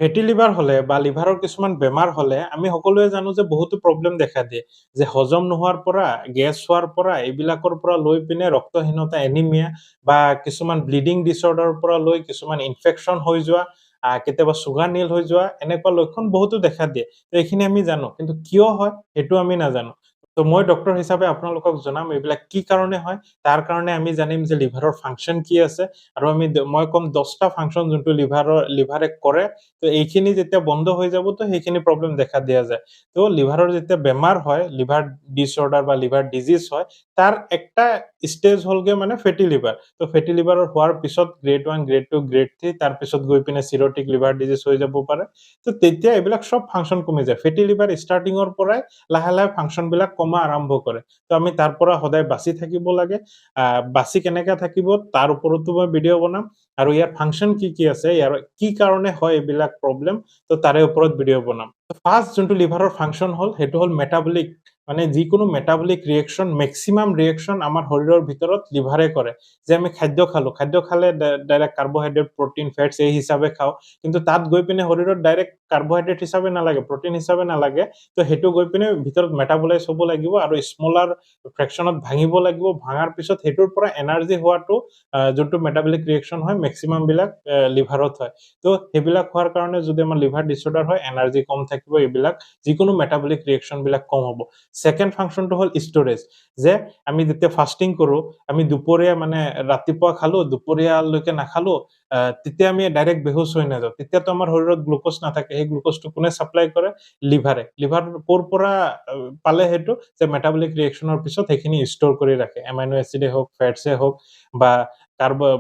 ফেটি liver হ'লে বা লিভাৰৰ কিছুমান বেমাৰ হ'লে আমি সকলোৱে জানো যে বহুতো প্ৰব্লেম দেখা দিয়ে। যে হজম নোহোৱাৰ পৰা, গেছ হোৱাৰ পৰা, এইবিলাকৰ পৰা লৈ পিনে ৰক্তহীনতা, এনিমিয়া বা কিছুমান ব্লিডিং ডিছঅৰ্ডাৰৰ পৰা লৈ কিছুমান ইনফেকচন হৈ যোৱা, কেতিয়াবা চুগাৰ নীল হৈ যোৱা, এনেকুৱা লক্ষণ বহুতো দেখা দিয়ে। তো এইখিনি আমি জানো। কিন্তু কিয় হয় সেইটো আমি নাজানো। তো মই ডক্টৰ হিচাপে আপোনালোকক জনাম এইবিলাক কি কাৰণে হয়। তাৰ কাৰণে আমি জানিম যে লিভাৰৰ ফাংচন কি আছে আৰু মই ক'ম 10টা ফাংচন যোনটো লিভাৰে কৰে। তো এইখিনি যেতিয়া বন্ধ হৈ যাব তো সেইখিনি প্ৰব্লেম দেখা দিয়া যায়। তো লিভাৰৰ যেতিয়া বেমাৰ হয়, লিভাৰ ডিসঅৰ্ডাৰ বা লিভাৰ ডিজিজ হয়, তাৰ একটা ষ্টেজ হ'লগে মানে ফেটি লিভাৰ। তো ফেটি লিভাৰৰ হোৱাৰ পিছত গ্ৰেড 1, গ্ৰেড 2, গ্ৰেড 3 তাৰ পিছত গৈ পিনে চিৰটিক লিভাৰ ডিজিজ হৈ যাব পাৰে। তো তেতিয়া এইবিলাক সব ফাংচন কমি যায়। ফেটি লিভাৰ ষ্টাৰ্টিঙৰ পৰাই লাহে লাহে ফাংচনবিলাক কমা আৰম্ভ কৰে। তো আমি তাৰ পৰা সদায় বাচি থাকিব লাগে। বাচি কেনেকে থাকিব তাৰ ওপৰতো মই ভিডিঅ' বনাম। আৰু ইয়াৰ ফাংচন কি কি আছে, ইয়াৰ কি কাৰণে হয় এইবিলাক প্ৰব্লেম, তো তাৰে ওপৰত ভিডিঅ' বনাম। ফাৰ্ষ্ট যোনটো লিভাৰৰ ফাংচন হ'ল সেইটো হ'ল মেটাবলিক, মানে যিকোনো মেটাবলিক ৰিয়েকচন, মেক্সিমাম ৰিয়েকচন আমাৰ শৰীৰৰ ভিতৰত লিভাৰে কৰে। যে আমি খাদ্য খালো, খাদ্য খালে ডাইৰেক্ট কাৰ্বহাইড্ৰেট, প্ৰটিন, ফেটছ এই হিচাপে খাওঁ। কিন্তু তাত গৈ পিনে শৰীৰত ডাইৰেক্ট কাৰ্বহাইড্ৰেট হিচাপে নালাগে, প্ৰটিন হিচাপে নালাগে। তো সেইটো গৈ পিনে ভিতৰত মেটাবলাইজ হ'ব লাগিব আৰু স্মলাৰ ফ্ৰেকচনত ভাঙিব লাগিব। ভাঙাৰ পিছত সেইটোৰ পৰা এনাৰ্জি হোৱাটো যোনটো মেটাবলিক ৰিয়েকচন হয় মেক্সিমাম বিলাক লিভাৰত হয়। তো সেইবিলাক হোৱাৰ কাৰণে যদি আমাৰ লিভাৰ ডিসঅৰ্ডাৰ হয়, এনাৰ্জি কম থাকিব, এইবিলাক যিকোনো মেটাবলিক ৰিয়েকচন বিলাক কম হ'ব। সেকেন্ড ফাংচনটো হ'ল ষ্ট'ৰেজ। যে আমি যেতিয়া ফাষ্টিং কৰো, আমি দুপৰীয়া মানে ৰাতিপুৱা খালো, দুপৰীয়ালৈকে নাখালো, তেতিয়া আমি ডাইৰেক্ট বেহুচ হৈ নাযাওঁ। তেতিয়াতো আমাৰ শৰীৰত গ্লুকোজ নাথাকে। সেই গ্লুকোজটো কোনে ছাপ্লাই কৰে? লিভাৰে। লিভাৰ ক'ৰ পৰা পালে সেইটো? যে মেটাবলিক ৰিয়েকচনৰ পিছত সেইখিনি ষ্ট'ৰ কৰি ৰাখে। এমাইনো এচিডে হওক, ফেটছে হওক বা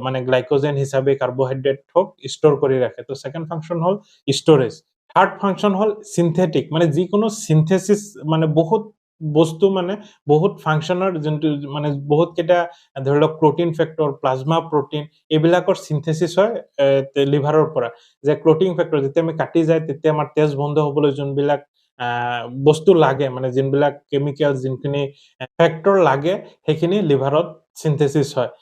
মানে গ্লাইকোজেন হিচাপে কাৰ্বহাইড্ৰেট হওক ষ্ট'ৰ কৰি ৰাখে। তো সেকেন্ড ফাংচন হ'ল ষ্ট'ৰেজ। থাৰ্ড ফাংচন হ'ল সিনথেটিক, মানে যিকোনো সিনথেসিস, মানে বহুত বস্তু, মানে বহুত ফাংচনৰ যোনটো মানে বহুত কেইটা ধৰি লওক প্ৰটিন ফেক্টৰ, প্লাজমা প্ৰটিন, এইবিলাকৰ সিনথেসিস হয় লিভাৰৰ পৰা। যে ক্লটিং ফেক্টৰ যেতিয়া আমি কাটি যায় তেতিয়া আমাৰ তেজ বন্ধ হ'বলৈ যোনবিলাক বস্তু লাগে, মানে যোনবিলাক কেমিকেল, যোনখিনি ফেক্টৰ লাগে, সেইখিনি লিভাৰত সিনথেসিস হয়।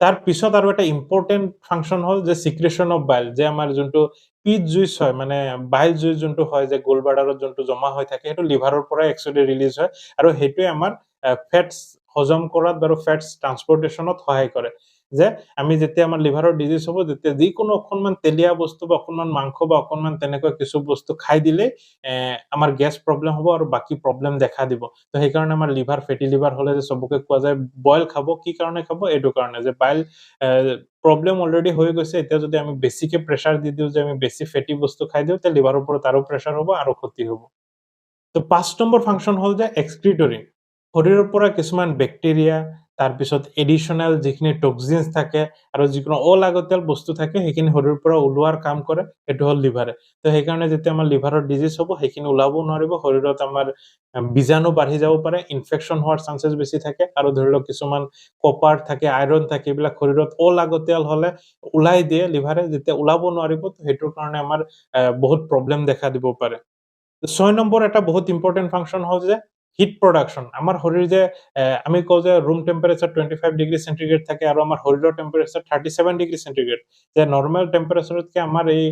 তাৰ পিছত আৰু এটা ইম্পৰ্টেন্ট ফাংচন হ'ল যে সিক্ৰেশন অফ বাইল, যে আমাৰ যোনটো পিট জুইচ হয়, মানে বাইল জুইচ যোনটো হয়, যে গোলবাৰ্ডাৰত যোনটো জমা হৈ থাকে, সেইটো লিভাৰৰ পৰাই একচুৱেলি ৰিলিজ হয়। আৰু সেইটোৱে আমাৰ ফেটছ হজম কৰাত আৰু ফেটছ ট্ৰান্সপৰ্টেশ্যনত সহায় কৰে। যে আমি যেতিয়া আমাৰ লিভাৰৰ ডিজিজ হ'ব, যেতিয়া যিকোনো অকণমান তেলীয়া বস্তু বা অকণমান মাংস বা অকণমান তেনেকুৱা কিছু বস্তু খাই দিলেই আমাৰ গেছ প্ৰব্লেম হ'ব আৰু বাকী প্ৰব্লেম দেখা দিব। তো সেইকাৰণে আমাৰ লিভাৰ, ফেটি লিভাৰ হ'লে যে চবকে কোৱা যায় বইল খাব। কি কাৰণে খাব? এইটো কাৰণে যে বাইল প্ৰব্লেম অলৰেডি হৈ গৈছে। এতিয়া যদি আমি বেছিকে প্ৰেছাৰ দি দিওঁ, যে আমি বেছি ফেটি বস্তু খাই দিওঁ, তে লিভাৰৰ ওপৰত আৰু প্ৰেছাৰ হ'ব আৰু ক্ষতি হ'ব। তো 5 নম্বৰ ফাংচন হ'ল যে এক্সক্ৰিটৰি। শৰীৰৰ পৰা কিছুমান বেক্টেৰিয়া, তাৰপিছত এডিশ্যনেল যিখিনি টক্সিনছ থাকে আৰু যিকোনো অলাগতিয়াল বস্তু থাকে, সেইখিনি শৰীৰৰ পৰা ওলোৱাৰ কাম কৰে, সেইটো হ'ল লিভাৰে। তো সেইকাৰণে যেতিয়া আমাৰ লিভাৰৰ ডিজিজ হ'ব, সেইখিনি ওলাব নোৱাৰিব, শৰীৰত আমাৰ বীজাণু বাঢ়ি যাব পাৰে, ইনফেকচন হোৱাৰ চান্সেছ বেছি থাকে। আৰু ধৰি লওক কিছুমান কপাৰ থাকে, আইৰণ থাকে, এইবিলাক শৰীৰত অলাগতিয়াল হ'লে ওলাই দিয়ে লিভাৰে, যেতিয়া ওলাব নোৱাৰিব, তো সেইটোৰ কাৰণে আমাৰ বহুত প্ৰব্লেম দেখা দিব পাৰে। 6 নম্বৰ এটা বহুত ইম্পৰ্টেন্ট ফাংচন হ'ল যে হিট প্ৰডাকশ্যন। আমাৰ শৰীৰ যে আমি কওঁ যে ৰুম টেম্পাৰেচাৰ 25 ডিগ্ৰী চেণ্টিগ্ৰেড থাকে আৰু আমাৰ শৰীৰৰ টেম্পাৰেচাৰ 37 ডিগ্ৰী চেণ্টিগ্ৰেড। যে নৰ্মেল টেম্পাৰেচাৰতকে আমাৰ এই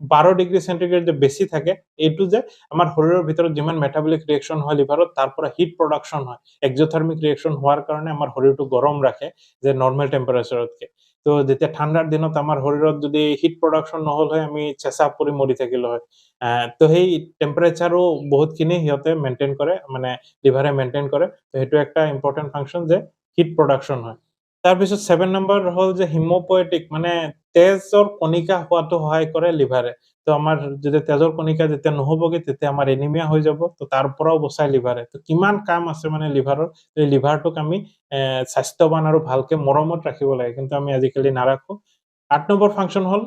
12 ডিগ্ৰী চেণ্টিগ্ৰেড যে বেছি থাকে, এইটো যে আমাৰ শৰীৰৰ ভিতৰত যিমান মেটাবলিক ৰিয়েকচন হয় লিভাৰত, তাৰ পৰা হিট প্ৰডাকশ্যন হয়। এক্সোথাৰ্মিক ৰিয়েকচন হোৱাৰ কাৰণে আমাৰ শৰীৰটো গৰম ৰাখে, যে নৰ্মেল টেম্পাৰেচাৰতকে। তো যেতিয়া ঠাণ্ডাৰ দিনত আমাৰ শৰীৰত যদি হিট প্ৰডাকশ্যন নহ'ল হয়, আমি চেঁচা পৰি মৰি থাকিলো হয়। তো সেই টেম্পাৰেচাৰো বহুতখিনি সিহঁতে মেইনটেইন কৰে, মানে লিভাৰে মেইনটেইন কৰে। তো সেইটো একটা ইম্পৰ্টেন্ট ফাংচন যে হিট প্ৰডাকশ্যন হয়। তাৰপিছত 7 নম্বৰ হ'ল যে হিমোপয়েটিক, মানে তেজৰ কণিকা হোৱাটো সহায় কৰে লিভাৰে। তো আমাৰ যদি তেজৰ কণিকা যেতিয়া নহ'বগে, তেতিয়া আমাৰ এনিমিয়া হৈ যাব। তো তাৰ পৰাও বচায় লিভাৰে। তো কিমান কাম আছে মানে লিভাৰৰ। এই লিভাৰটোক আমি স্বাস্থ্যৱান আৰু ভালকে মৰমত ৰাখিব লাগে, কিন্তু আমি আজিকালি নাৰাখো। 8 নম্বৰ ফাংচন হ'ল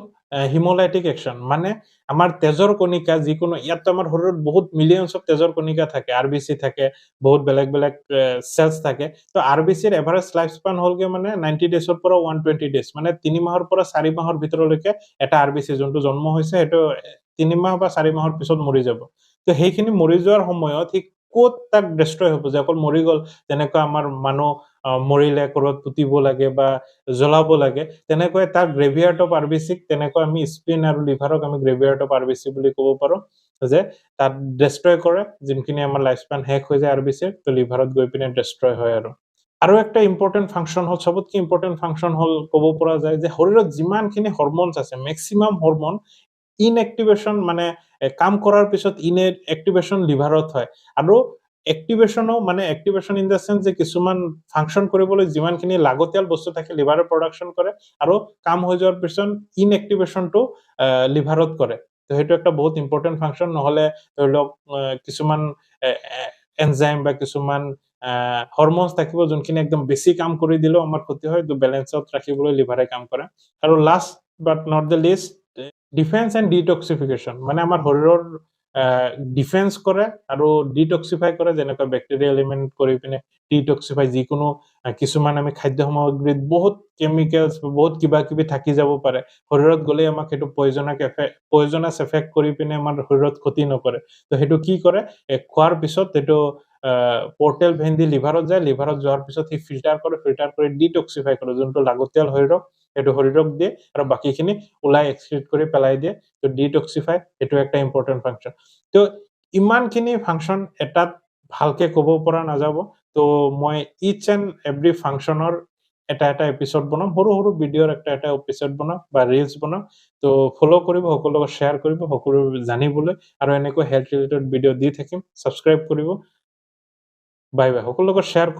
হিমোলাইটিক একচন, মানে আমাৰ তেজৰ কণিকা যিকোনো, ইয়াততো আমাৰ শৰীৰত বহুত মিলিয়নছ অফ তেজৰ কণিকা থাকে, RBC থাকে, বহুত বেলেগ বেলেগ চেলছ থাকে। তো RBCৰ এভাৰেজ লাইফ স্পান হ'লগে মানে 90 ডেজৰ পৰা 120 ডেজ, মানে 3 মাহৰ পৰা 4 মাহৰ ভিতৰলৈকে এটা RBC যোনটো জন্ম হৈছে, সেইটো 3 মাহ বা 4 মাহৰ পিছত মৰি যাব। তো সেইখিনি মৰি যোৱাৰ সময়ত সি ক'ত তাক ডেষ্ট্ৰয় হ'ব যে অকল মৰি গ'ল, যেনেকৈ আমাৰ মানুহ মৰিলে ক'ৰবাত পুতিব লাগে বা জ্বলাব লাগে, তেনেকৈ তাৰ গ্ৰেভিয়াৰ্ড অফ আৰবিচিক তেনেকৈ আমি স্প্লিন আৰু লিভাৰক আমি গ্ৰেভিয়াৰ্ড অফ আৰবিচি বুলি ক'ব পাৰোঁ, যে তাত ডেষ্ট্ৰয় কৰে, যোনখিনি আমাৰ লাইফ স্পেন শেষ হৈ যায় আৰবিচিৰ, তো লিভাৰত গৈ পিনে ডেষ্ট্ৰয় হয় আৰু একটা ইম্পৰ্টেণ্ট ফাংচন হ'ল, চবতকে ইম্পৰ্টেণ্ট ফাংচন হ'ল ক'ব পৰা যায় যে শৰীৰত যিমানখিনি হৰম'নছ আছে, মেক্সিমাম হৰম'ন ইনএক্টিভেশ্যন মানে কাম কৰাৰ পিছত ইনএক্টিভেশ্যন লিভাৰত হয়। আৰু এক্টিভেশ্যনো মানে এক্টিভেশ্যন ইন দ্য চেন্স যে কিছুমান ফাংচন কৰিবলৈ যিমানখিনি লাগতিয়াল বস্তু থাকে লিভাৰে প্ৰডাকশ্যন কৰে, আৰু কাম হৈ যোৱাৰ পিছত ইনএক্টিভেশ্যনটো লিভাৰত কৰে। তো সেইটো একটা বহুত ইম্পৰ্টেণ্ট ফাংচন, নহ'লে ধৰি লওক কিছুমান এনজাইম বা কিছুমান হৰম'নছ থাকিব যোনখিনি একদম বেছি কাম কৰি দিলেও আমাৰ ক্ষতি হয়, তো বেলেঞ্চত ৰাখিবলৈ লিভাৰে কাম কৰে। আৰু last but not the least, defence and detoxification, মানে আমাৰ শৰীৰৰ ডিফেন্স কৰে আৰু ডিটক্সিফাই কৰে, যেনেকৈ বেক্টেৰিয়েল এলিমেণ্ট কৰি পিনে ডিটক্সিফাই, যিকোনো কিছুমান আমি খাদ্য সামগ্ৰীত বহুত কেমিকেলছ বহুত কিবা কিবি থাকি যাব পাৰে, শৰীৰত গ'লেই আমাক সেইটো পয়জনাছ এফেক্ট কৰি পিনে আমাৰ শৰীৰত ক্ষতি নকৰে। তো সেইটো কি কৰে, খোৱাৰ পিছত সেইটো পৰ্টেল ভেইন দি লিভাৰত যায়, লিভাৰত যোৱাৰ পিছত সি ফিল্টাৰ কৰি ডিটক্সিফাই কৰে, যোনটো লাগতিয়াল শৰীৰক সেইটো শৰীৰক দিয়ে, আৰু বাকীখিনি ওলাই এক্সক্ৰিট কৰি পেলাই দিয়ে। তো ডিটক্সিফাই এইটো একটা ইম্পৰ্টেণ্ট ফাংচন। তো ইমানখিনি ফাংচন এটাত ভালকে ক'ব পৰা নাযাব, তো মই ইচ এণ্ড এভৰি ফাংচনৰ এটা এপিছড বনাম, সৰু সৰু ভিডিঅ'ৰ এটা এপিছড বনাম বা ৰিলছ বনাম। তো ফ'ল' কৰিব, সকলোৰ লগত শ্বেয়াৰ কৰিব, সকলো জানিবলৈ, আৰু এনেকৈ হেল্থ ৰিলেটেড ভিডিঅ' দি থাকিম। ছাবস্ক্ৰাইব কৰিব। বাই বাই, সকলোৰ লগত শ্বেয়াৰ